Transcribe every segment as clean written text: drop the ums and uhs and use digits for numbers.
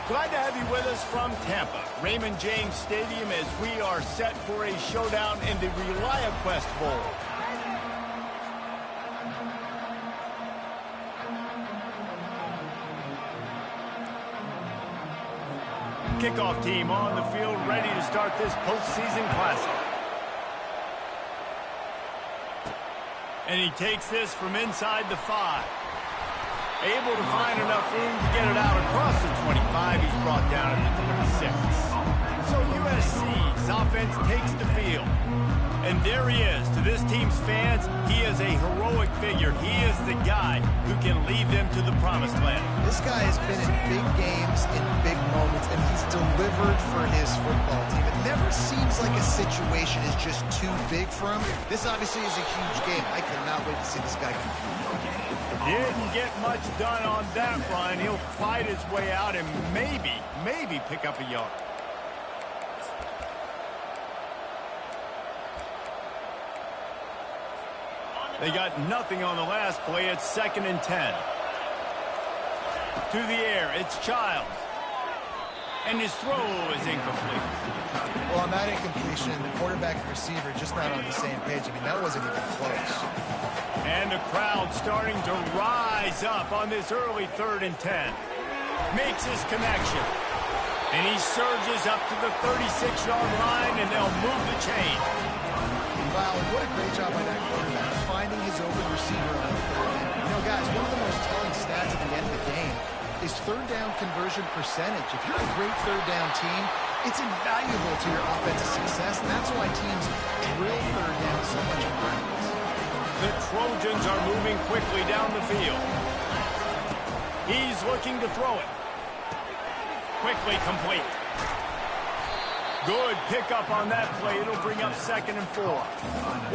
Glad to have you with us from Tampa, Raymond James Stadium, as we are set for a showdown in the ReliaQuest Bowl. Kickoff team on the field, ready to start this postseason classic. And he takes this from inside the 5. Able to find enough room to get it out across the 25. He's brought down at the 36. So USC's offense takes the field. And there he is. To this team's fans, he is a heroic figure. He is the guy who can lead them to the promised land. This guy has been in big games, in big moments, and he's delivered for his football team. It never seems like a situation is just too big for him. This obviously is a huge game. I cannot wait to see this guy compete. Didn't get much done on that run. He'll fight his way out and maybe pick up a yard. They got nothing on the last play. It's 2nd and 10. To the air, it's Childs. And his throw is incomplete. Well, on that incompletion, the quarterback and receiver just not on the same page. I mean, that wasn't even close. And the crowd starting to rise up on this early 3rd and 10. Makes his connection. And he surges up to the 36-yard line, and they'll move the chain. Wow, what a great job by that quarterback, finding his open receiver on the 3rd down. You know, guys, one of the most telling stats at the end of the game is 3rd down conversion percentage. If you're a great 3rd down team, it's invaluable to your offensive success, and that's why teams drill 3rd down so much in practice. The Trojans are moving quickly down the field. He's looking to throw it. Quickly complete. Good pickup on that play. It'll bring up 2nd and 4.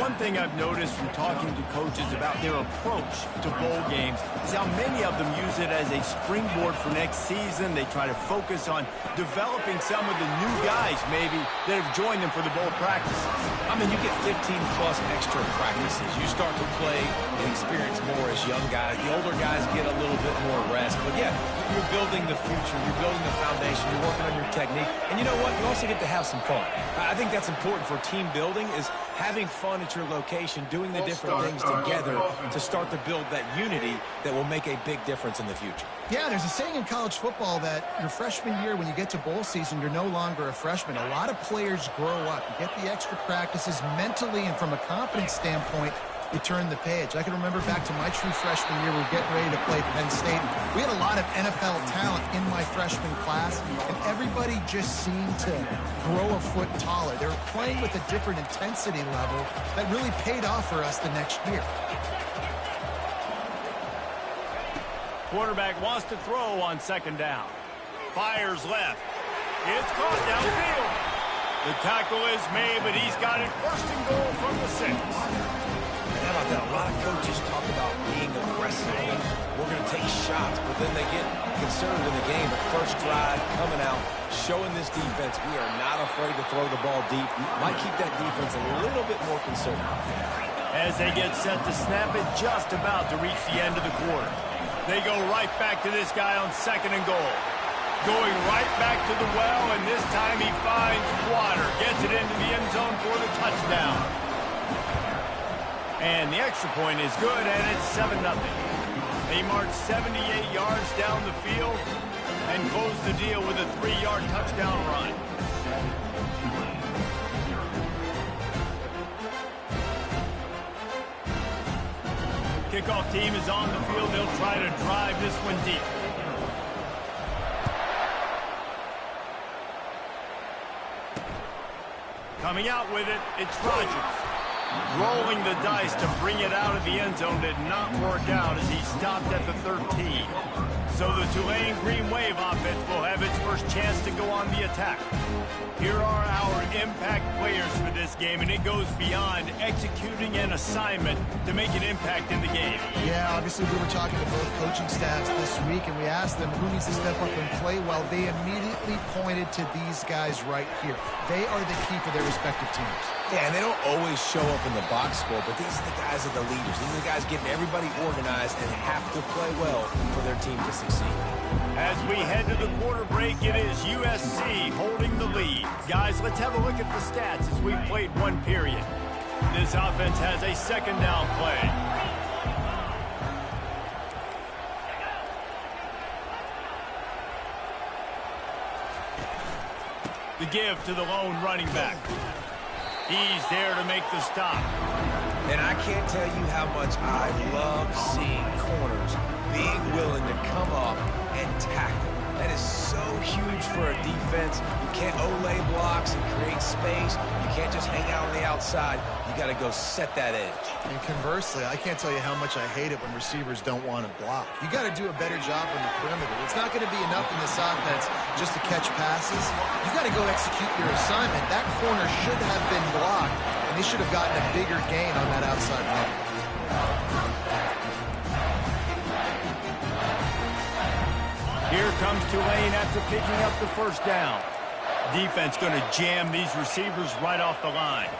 One thing I've noticed from talking to coaches about their approach to bowl games is how many of them use it as a springboard for next season. They try to focus on developing some of the new guys, maybe, that have joined them for the bowl practices. I mean, you get 15-plus extra practices. You start to play and experience more as young guys. The older guys get a little bit more rest. But, yeah, you're building the future. You're building the foundation. You're working on your technique. And you know what? You also get to have some fun. I think that's important for team building, is having fun at your location, doing the different things together to start to build that unity that will make a big difference in the future. Yeah, there's a saying in college football that your freshman year, when you get to bowl season, you're no longer a freshman. A lot of players grow up. You get the extra practices mentally, and from a confidence standpoint, you turn the page. I can remember back to my true freshman year, we were getting ready to play Penn State. We had a lot of NFL talent in my freshman class, and everybody just seemed to grow a foot taller. They were playing with a different intensity level that really paid off for us the next year. Quarterback wants to throw on 2nd down. Fires left. It's caught downfield. The tackle is made, but he's got it 1st and goal from the 6. How about that? A lot of coaches talk about being aggressive. We're going to take shots, but then they get conservative in the game. But first drive, coming out, showing this defense we are not afraid to throw the ball deep. Might keep that defense a little bit more conservative. As they get set to snap it, just about to reach the end of the quarter. They go right back to this guy on 2nd and goal. Going right back to the well, and this time he finds water. Gets it into the end zone for the touchdown. And the extra point is good, and it's 7-0. They march 78 yards down the field and close the deal with a 3-yard touchdown run. Kickoff team is on the field. They'll try to drive this one deep. Coming out with it, it's Rodgers. Rolling the dice to bring it out of the end zone did not work out as he stopped at the 13. So the Tulane Green Wave offense will have its first chance to go on the attack. Here are our impact players for this game, and it goes beyond executing an assignment to make an impact in the game. Yeah, obviously we were talking to both coaching staffs this week, and we asked them who needs to step up and play well. They immediately pointed to these guys right here. They are the key for their respective teams. Yeah, and they don't always show up in the box score, but these are the guys that are the leaders. These are the guys getting everybody organized and have to play well for their team to succeed. As we head to the quarter break, it is USC holding the lead. Guys, let's have a look at the stats as we've played one period. This offense has a second down play. The give to the lone running back. He's there to make the stop. And I can't tell you how much I love seeing corners being willing to come up and tackle. That is so huge for a defense. You can't olay blocks and create space. You can't just hang out on the outside. You got to go set that edge. And conversely, I can't tell you how much I hate it when receivers don't want to block. You got to do a better job on the perimeter. It's not going to be enough in this offense just to catch passes. You got to go execute your assignment. That corner should have been blocked, and they should have gotten a bigger gain on that outside run. Here comes Tulane after picking up the first down. Defense going to jam these receivers right off the line.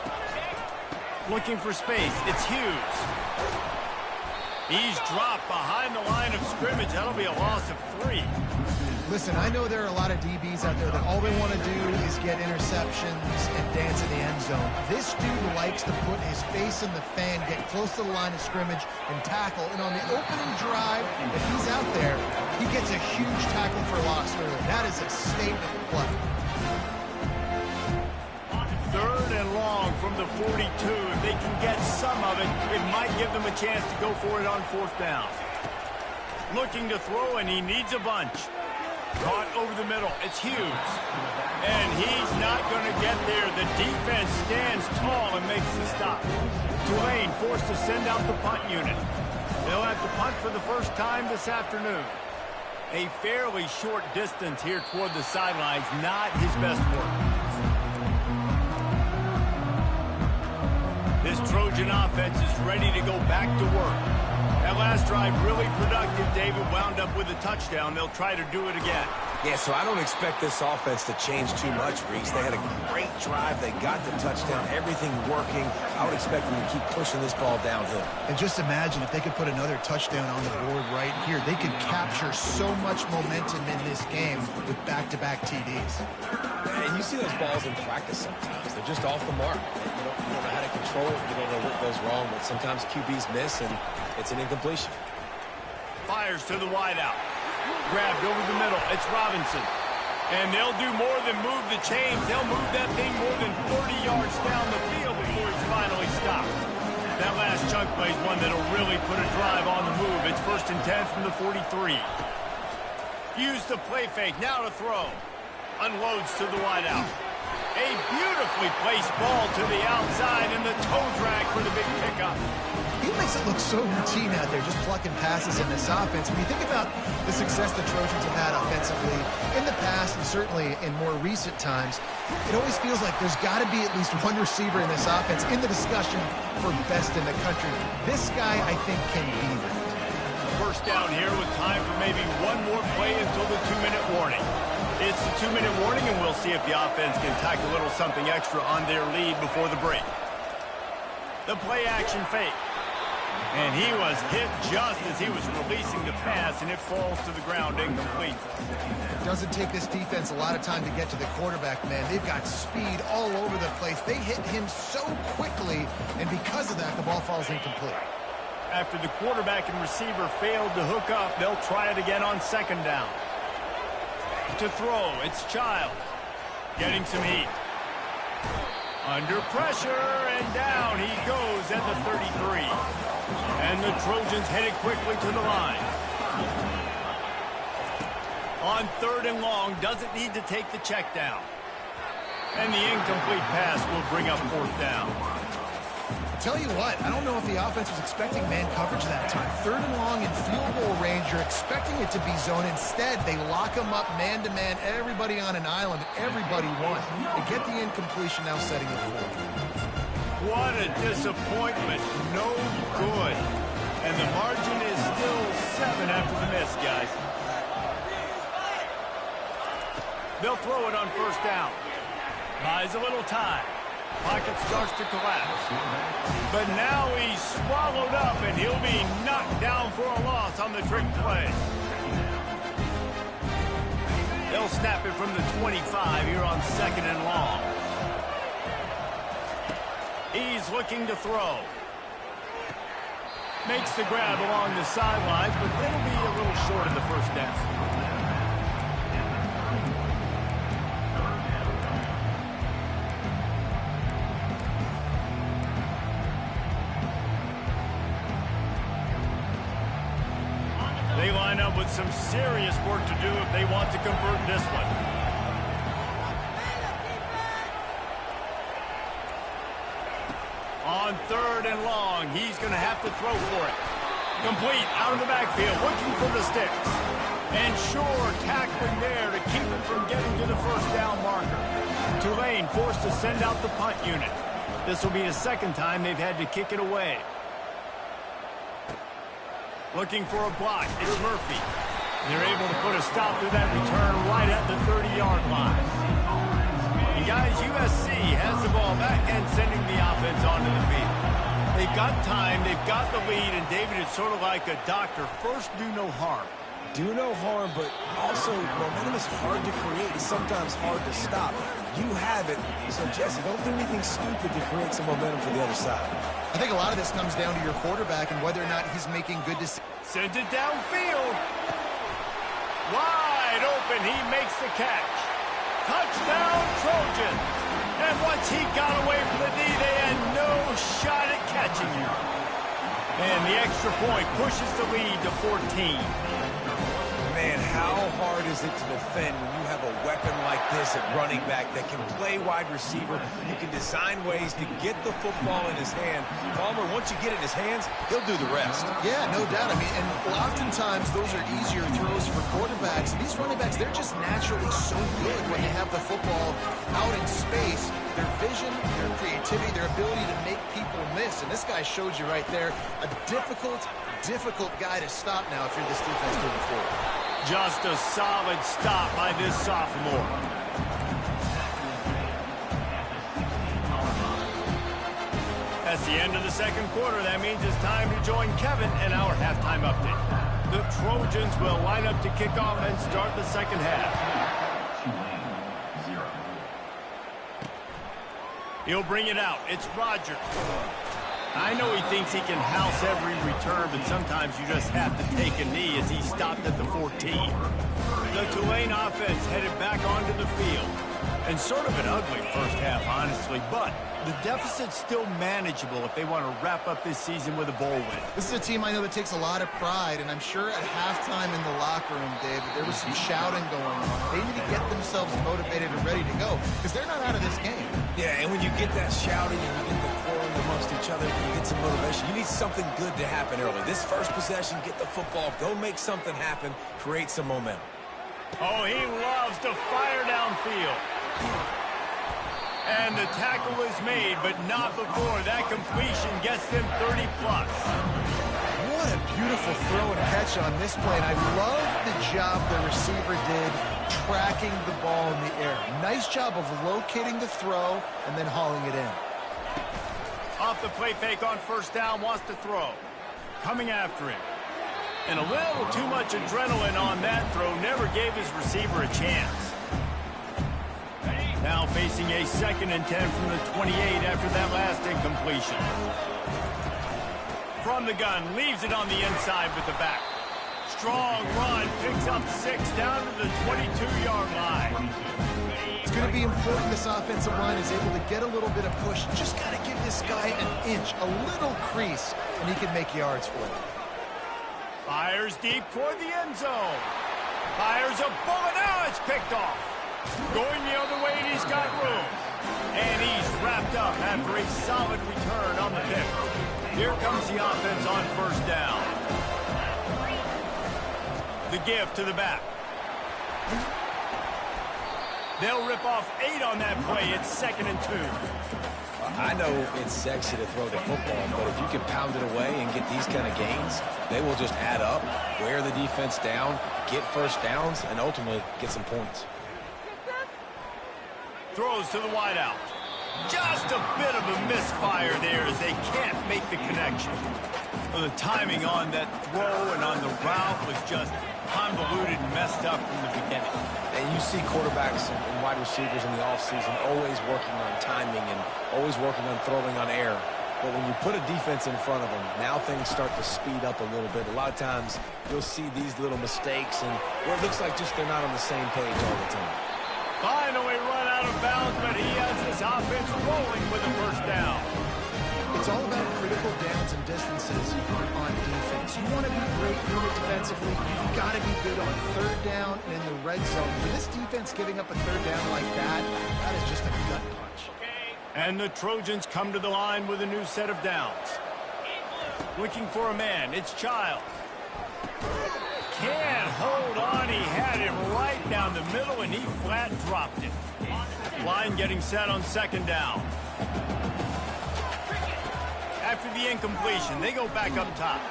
Looking for space. It's Hughes. He's dropped behind the line of scrimmage. That'll be a loss of 3. Listen, I know there are a lot of DBs out there that all they want to do is get interceptions and dance in the end zone. This dude likes to put his face in the fan, get close to the line of scrimmage, and tackle. And on the opening drive, if he's out there, he gets a huge tackle for loss early. That is a statement play. 3rd and long from the 42. If they can get some of it, it might give them a chance to go for it on 4th down. Looking to throw, and he needs a bunch. Caught over the middle. It's Hughes. And he's not going to get there. The defense stands tall and makes the stop. Tulane forced to send out the punt unit. They'll have to punt for the first time this afternoon. A fairly short distance here toward the sidelines. Not his best work. This Trojan offense is ready to go back to work. That last drive really productive. David wound up with a touchdown. They'll try to do it again. Yeah, so I don't expect this offense to change too much, Reese. They had a great drive. They got the touchdown. Everything working. I would expect them to keep pushing this ball downhill. And just imagine if they could put another touchdown on the board right here. They could capture so much momentum in this game with back-to-back TDs. And you see those balls in practice sometimes. They're just off the mark. You don't know how to control it. You don't know what goes wrong. But sometimes QBs miss, and it's an incompletion. Fires to the wideout. Grabbed over the middle. It's Robinson. And they'll do more than move the chains. They'll move that thing more than 40 yards down the field before it's finally stopped. That last chunk play is one that'll really put a drive on the move. It's 1st and 10 from the 43. Use the play fake. Now to throw. Unloads to the wideout. A beautifully placed ball to the outside, and the toe drag for the big pickup. He makes it look so routine out there, just plucking passes in this offense. When you think about the success the Trojans have had offensively in the past and certainly in more recent times, it always feels like there's got to be at least one receiver in this offense in the discussion for best in the country. This guy, I think, can be that. First down here with time for maybe one more play until the 2-minute warning. It's the 2-minute warning, and we'll see if the offense can tack a little something extra on their lead before the break. The play-action fake. And he was hit just as he was releasing the pass, and it falls to the ground incomplete. It doesn't take this defense a lot of time to get to the quarterback, man. They've got speed all over the place. They hit him so quickly, and because of that, the ball falls incomplete. After the quarterback and receiver failed to hook up, they'll try it again on 2nd down. To throw, it's Childs. Getting some heat. Under pressure, and down he goes at the 33. And the Trojans headed quickly to the line. On 3rd and long, doesn't need to take the check down. And the incomplete pass will bring up 4th down. Tell you what, I don't know if the offense was expecting man coverage that time. 3rd and long in field goal range, you're expecting it to be zone. Instead, they lock them up man-to-man, everybody on an island, everybody won. They get the incompletion, now setting it forward. What a disappointment. No good. And the margin is still 7 after the miss, guys. They'll throw it on 1st down. Buys a little time. Pocket starts to collapse. But now he's swallowed up, and he'll be knocked down for a loss on the trick play. They'll snap it from the 25 here on 2nd and long. He's looking to throw. Makes the grab along the sidelines, but it'll be a little short of the first down. They line up with some serious work to do if they want to convert this one. On 3rd and long, he's going to have to throw for it. Complete out of the backfield, looking for the sticks. And sure, tackling there to keep him from getting to the first down marker. Tulane forced to send out the punt unit. This will be the second time they've had to kick it away. Looking for a block. It's Murphy. They're able to put a stop to that return right at the 30-yard line. And guys, USC has the ball back and sending the offense onto the field. They've got time, they've got the lead, and David, it's sort of like a doctor. First, do no harm. Do no harm, but also momentum is hard to create. It's sometimes hard to stop. You have it, so Jesse, don't do anything stupid to create some momentum for the other side. I think a lot of this comes down to your quarterback and whether or not he's making good decisions. Sends it downfield. Wide open, he makes the catch. Touchdown, Trojan. And once he got away from the D, they had no shot at catching him. And the extra point pushes the lead to 14. Man, how hard is it to defend when you have a weapon like this at running back that can play wide receiver? You can design ways to get the football in his hand. Palmer, once you get it in his hands, he'll do the rest. Yeah, no doubt. I mean, and oftentimes those are easier throws for quarterbacks. These running backs, they're just naturally so good when they have the football out in space. Their vision, their creativity, their ability to make people miss. And this guy showed you right there a difficult guy to stop now if you're this defense moving forward. Just a solid stop by this sophomore. That's the end of the second quarter. That means it's time to join Kevin in our halftime update. The Trojans will line up to kick off and start the second half. He'll bring it out. It's Rogers. I know he thinks he can house every return, but sometimes you just have to take a knee as he stopped at the 14. The Tulane offense headed back onto the field. And sort of an ugly first half, honestly, but the deficit's still manageable if they want to wrap up this season with a bowl win. This is a team I know that takes a lot of pride, and I'm sure at halftime in the locker room, Dave, there was some shouting going on. They need to get themselves motivated and ready to go, because they're not out of this game. Yeah, and when you get that shouting and you get the quarreling amongst each other, you get some motivation. You need something good to happen early. This first possession, get the football, go make something happen, create some momentum. Oh, he loves to fire downfield. And the tackle is made, but not before that completion gets them 30-plus. What a beautiful throw and catch on this play. And I love the job the receiver did tracking the ball in the air. Nice job of locating the throw and then hauling it in. Off the play fake on first down, wants to throw. Coming after him. And a little too much adrenaline on that throw. Never gave his receiver a chance. Now facing a 2nd and 10 from the 28 after that last incompletion. From the gun, leaves it on the inside with the back. Strong run, picks up 6 down to the 22-yard line. It's going to be important this offensive line is able to get a little bit of push. Just got to give this guy an inch, a little crease, and he can make yards for it. Fires deep toward the end zone. Fires a bullet. Now it's picked off. Going the other way, and he's got room. And he's wrapped up after a solid return on the pick. Here comes the offense on first down. The give to the back. They'll rip off 8 on that play. It's 2nd and 2. I know it's sexy to throw the football, but if you can pound it away and get these kind of gains, they will just add up, wear the defense down, get first downs, and ultimately get some points. Throws to the wideout. Just a bit of a misfire there as they can't make the connection. Well, the timing on that throw and on the route was just convoluted and messed up from the beginning. And you see quarterbacks and wide receivers in the offseason always working on timing and always working on throwing on air. But when you put a defense in front of them, now things start to speed up a little bit. A lot of times you'll see these little mistakes and where it looks like just they're not on the same page all the time. Finally run out of bounds, but he has this offense rolling with a first down. It's all about critical downs and distances on defense. You want to be great unit defensively, you've got to be good on third down and in the red zone. For this defense giving up a third down like that, that is just a gut punch. And the Trojans come to the line with a new set of downs. Looking for a man, it's Childs. Can't hold on, he had him right down the middle and he flat dropped it. Line getting set on second down. After the incompletion, they go back up top.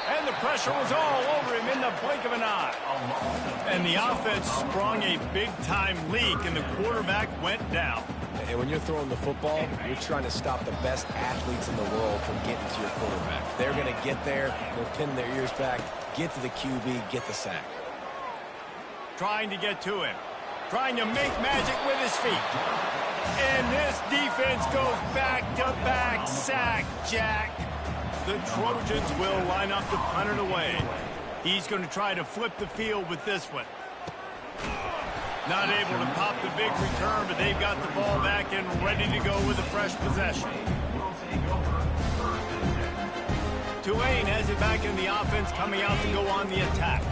And the pressure was all over him in the blink of an eye. And the offense sprung a big-time leak, and the quarterback went down. And when you're throwing the football, you're trying to stop the best athletes in the world from getting to your quarterback. They're going to get there, they'll pin their ears back, get to the QB, get the sack. Trying to get to him. Trying to make magic with his feet. And this defense goes back-to-back sack, Jack. The Trojans will line up to punt it away. He's going to try to flip the field with this one. Not able to pop the big return, but they've got the ball back and ready to go with a fresh possession. Tulane has it back in the offense, coming out to go on the attack.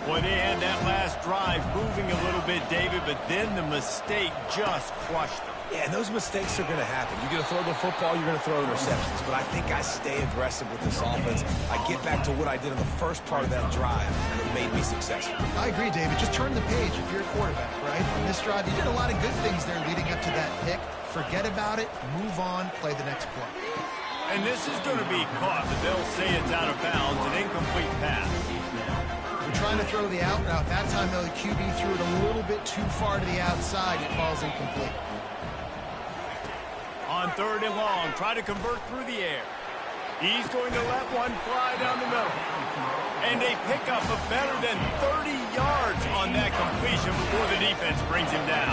Boy, they had that last drive moving a little bit, David, but then the mistake just crushed them. Yeah, and those mistakes are going to happen. You're going to throw the football, you're going to throw interceptions. But I think I stay aggressive with this offense. I get back to what I did in the first part of that drive, and it made me successful. I agree, David. Just turn the page if you're a quarterback, right? On this drive, you did a lot of good things there leading up to that pick. Forget about it, move on, play the next play. And this is going to be caught, but they'll say it's out of bounds, an incomplete pass. We're trying to throw the out route. That time, though, the QB threw it a little bit too far to the outside. It falls incomplete. On third and long, try to convert through the air. He's going to let one fly down the middle. And they pick up a better than 30 yards on that completion before the defense brings him down.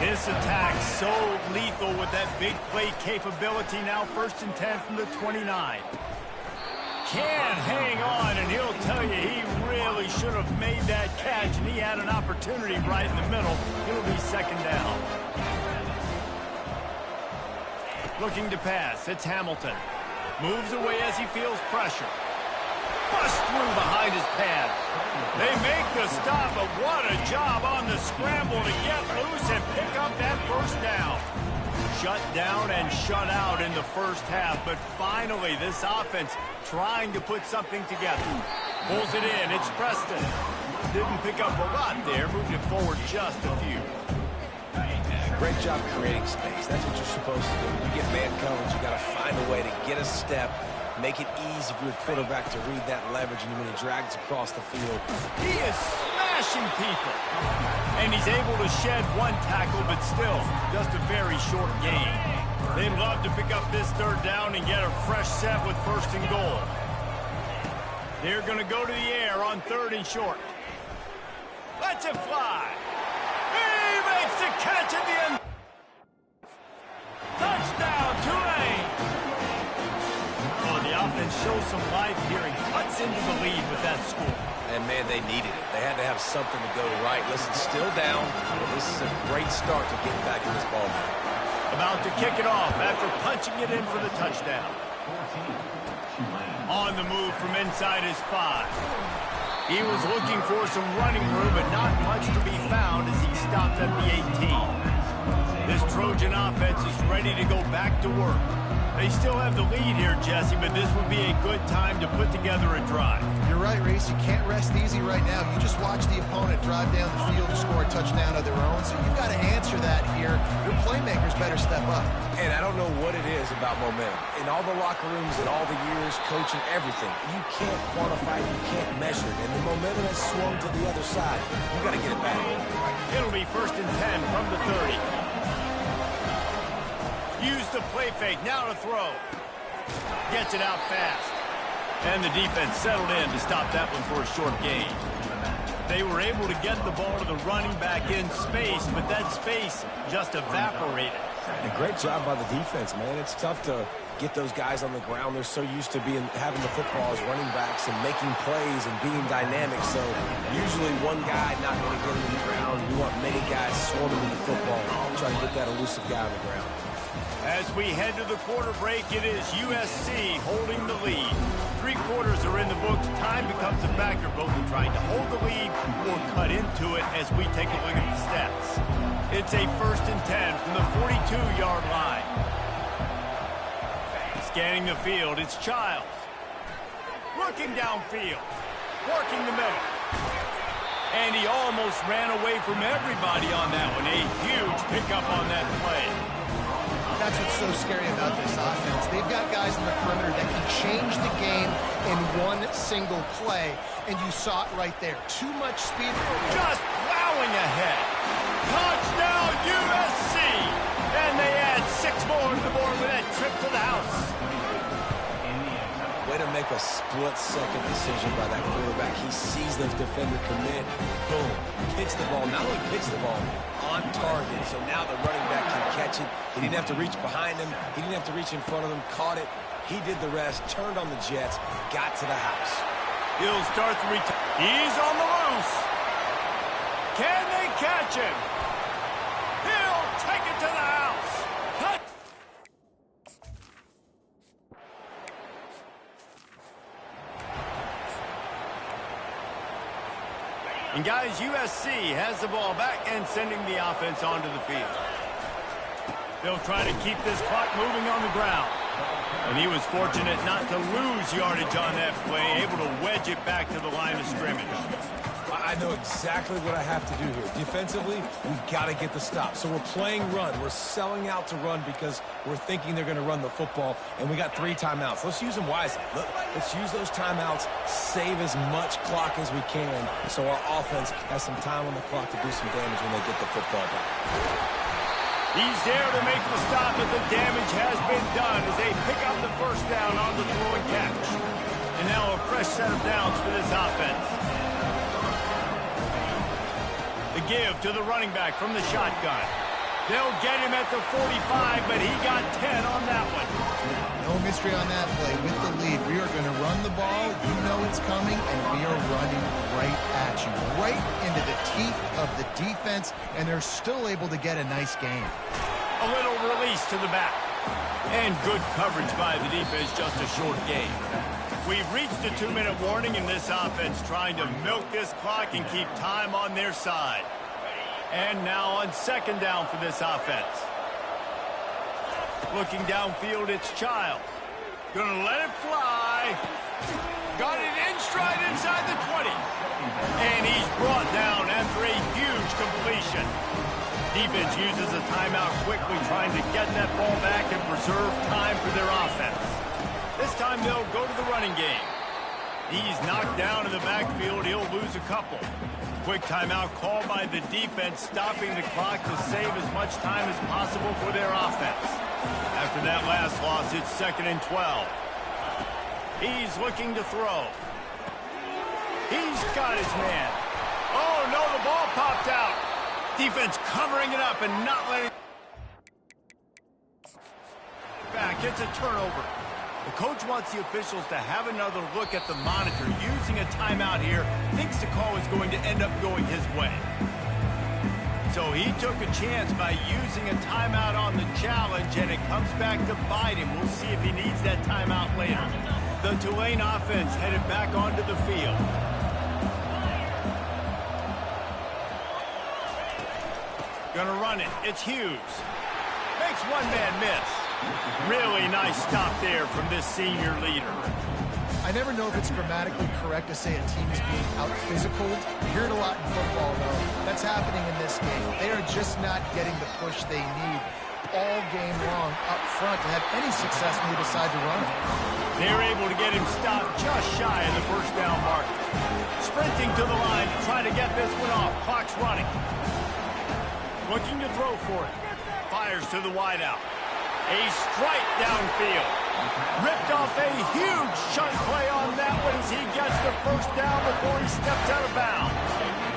This attack so lethal with that big play capability. Now 1st and 10 from the 29. Can't hang on, and he'll tell you he really should have made that catch, and he had an opportunity right in the middle. It'll be second down. Looking to pass, it's Hamilton. Moves away as he feels pressure. Bust through behind his pad. They make the stop, but what a job on the scramble to get loose and pick up that first down. Shut down and shut out in the first half, but finally this offense trying to put something together. Pulls it in, it's Preston. Didn't pick up a lot there, moved it forward just a few. Great job creating space. That's what you're supposed to do. When you get man coverage, you got to find a way to get a step, make it easy for your quarterback to read that leverage, and when he drags across the field. He is smashing people. And he's able to shed one tackle, but still, just a very short gain. They'd love to pick up this third down and get a fresh set with 1st and goal. They're going to go to the air on 3rd and short. Let's it fly. Makes the catch at the end. Touchdown, Tulane. Oh, the offense shows some life here and cuts into the lead with that score. And, man, they needed it. They had to have something to go right. Listen, still down, but this is a great start to getting back in this ballgame. About to kick it off after punching it in for the touchdown. On the move from inside his 5. He was looking for some running room, but not much to be found as he stopped at the 18. This Trojan offense is ready to go back to work. They still have the lead here, Jesse, but this would be a good time to put together a drive. You're right, Reese. You can't rest easy right now. You just watch the opponent drive down the field to score a touchdown of their own, so you've got to answer that here. Your playmakers better step up. And I don't know what it is about momentum. In all the locker rooms and all the years, coaching, everything, you can't quantify it, you can't measure it. And the momentum has swung to the other side. You got to get it back. It'll be 1st and 10 from the 30. Use the play fake, now to throw. Gets it out fast. And the defense settled in to stop that one for a short gain. They were able to get the ball to the running back in space, but that space just evaporated. And a great job by the defense, man. It's tough to get those guys on the ground. They're so used to having the football as running backs and making plays and being dynamic. So usually one guy not going to get him to the ground. You want many guys swarming in the football, trying to get that elusive guy on the ground. As we head to the quarter break, it is USC holding the lead. 3 quarters are in the books. Time becomes a factor, both in trying to hold the lead or cut into it as we take a look at the stats. It's a 1st and 10 from the 42-yard line. Scanning the field, it's Childs. Looking downfield, working the middle. And he almost ran away from everybody on that one. A huge pickup on that play. That's what's so scary about this offense. They've got guys in the perimeter that can change the game in one single play, and you saw it right there. Too much speed. Just plowing ahead. Touchdown USC! And they add 6 more to the board with that trip to the house. Way to make a split-second decision by that quarterback. He sees the defender commit. Boom. Pitch the ball. Not only pitch the ball, on target. So now the running back can catch it. He didn't have to reach behind him. He didn't have to reach in front of him. Caught it. He did the rest. Turned on the Jets. Got to the house. He'll start the return. He's on the loose. Can they catch him? He'll take it to the house. Cut. And guys, USC has the ball back and sending the offense onto the field. They'll try to keep this clock moving on the ground. And he was fortunate not to lose yardage on that play, able to wedge it back to the line of scrimmage. I know exactly what I have to do here. Defensively, we've got to get the stop. So we're playing run. We're selling out to run because we're thinking they're going to run the football, and we got 3 timeouts. Let's use them wisely. Let's use those timeouts, save as much clock as we can so our offense has some time on the clock to do some damage when they get the football back. He's there to make the stop, but the damage has been done as they pick up the 1st down on the throw and catch. And now a fresh set of downs for this offense. The give to the running back from the shotgun. They'll get him at the 45, but he got 10 on that one. No mystery on that play. With the lead, we are going to run the ball. You know it's coming, and we are running right at you, right into the teeth of the defense, and they're still able to get a nice gain. A little release to the back. And good coverage by the defense, just a short gain. We've reached a 2-minute warning in this offense, trying to milk this clock and keep time on their side. And now on 2nd down for this offense. Looking downfield, it's Childs. Gonna let it fly. Got it in stride inside the 20. And he's brought down after a huge completion. Defense uses a timeout quickly, trying to get that ball back and preserve time for their offense. This time they'll go to the running game. He's knocked down in the backfield. He'll lose a couple. Quick timeout called by the defense, stopping the clock to save as much time as possible for their offense. After that last loss, it's 2nd and 12. He's looking to throw. He's got his man. Oh, no, the ball popped out. Defense covering it up and not letting back. It's a turnover. The coach wants the officials to have another look at the monitor. Using a timeout here, thinks the call is going to end up going his way. So he took a chance by using a timeout on the challenge, and it comes back to bite him. We'll see if he needs that timeout later. The Tulane offense headed back onto the field. Gonna run it. It's Hughes. Makes one man miss. Really nice stop there from this senior leader. I never know if it's grammatically correct to say a team is being out-physicaled. You hear it a lot in football, though. That's happening in this game. They are just not getting the push they need all game long up front to have any success when they decide to run it. They're able to get him stopped just shy of the 1st down mark. Sprinting to the line to try to get this one off. Clock's running. Looking to throw for it. Fires to the wideout. A strike downfield. Ripped off a huge chunk play on that one as he gets the 1st down before he steps out of bounds.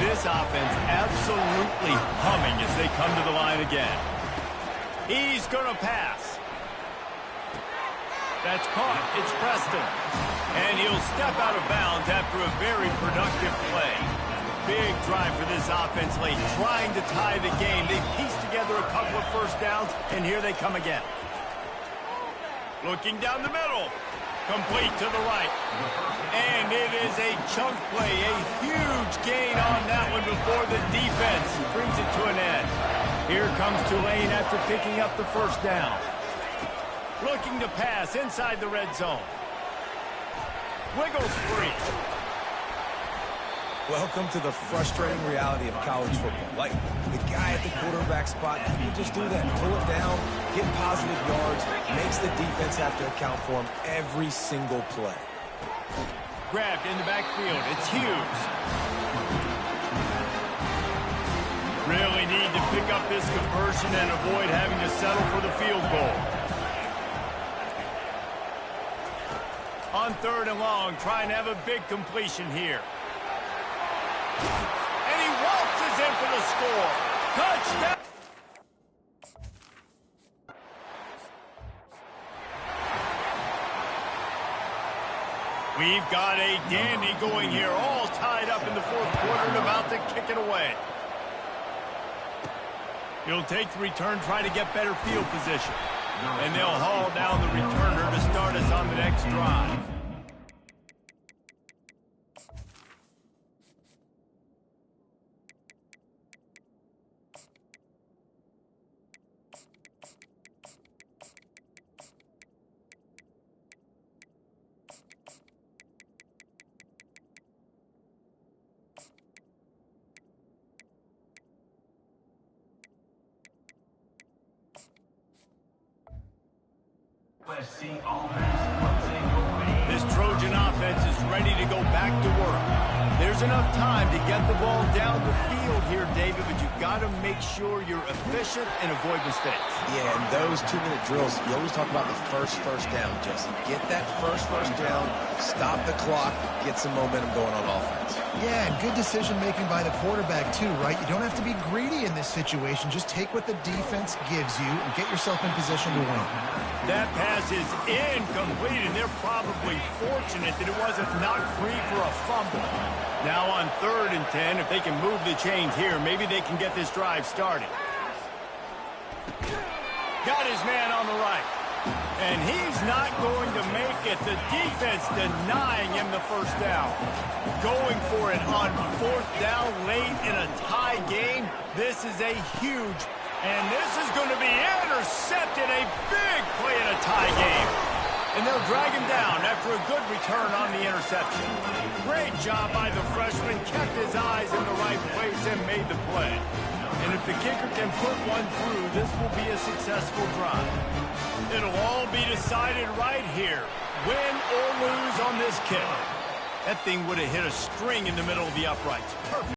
this offense absolutely humming as they come to the line again. He's going to pass. That's caught. It's Preston. And he'll step out of bounds after a very productive play. Big drive for this offense late, trying to tie the game. They pieced together a couple of first downs, and here they come again. Looking down the middle. Complete to the right. And it is a chunk play, a huge gain on that one before the defense brings it to an end. Here comes Tulane after picking up the first down. Looking to pass inside the red zone. Wiggles free. Welcome to the frustrating reality of college football. Like, the guy at the quarterback spot, he can just do that. Pull it down, get positive yards, makes the defense have to account for him every single play. Grabbed in the backfield. It's Hughes. Really need to pick up this conversion and avoid having to settle for the field goal. On 3rd and long, trying to have a big completion here. And he waltzes in for the score. Touchdown! We've got a dandy going here, all tied up in the 4th quarter and about to kick it away. He'll take the return, try to get better field position. And they'll haul down the returner to start us on the next drive. This Trojan offense is ready to go back to work. There's enough time to get the ball down the field here, David, but you've got to make sure you're efficient and avoid mistakes. Yeah, and those 2-minute drills, you always talk about the first down, Jesse. Get that first down, stop the clock, get some momentum going on offense. Yeah, and good decision-making by the quarterback, too, right? You don't have to be greedy in this situation. Just take what the defense gives you and get yourself in position to win. That pass is incomplete, and they're probably fortunate that it wasn't knocked free for a fumble. Now on 3rd and 10, if they can move the chains here, maybe they can get this drive started. Got his man on the right. And he's not going to make it. The defense denying him the first down. Going for it on 4th down late in a tie game. This is a huge, and this is going to be intercepted. A big play in a tie game. And they'll drag him down after a good return on the interception. Great job by the freshman. Kept his eyes in the right place and made the play. And if the kicker can put one through, this will be a successful drive. It'll all be decided right here. Win or lose on this kick. That thing would have hit a string in the middle of the uprights. Perfect.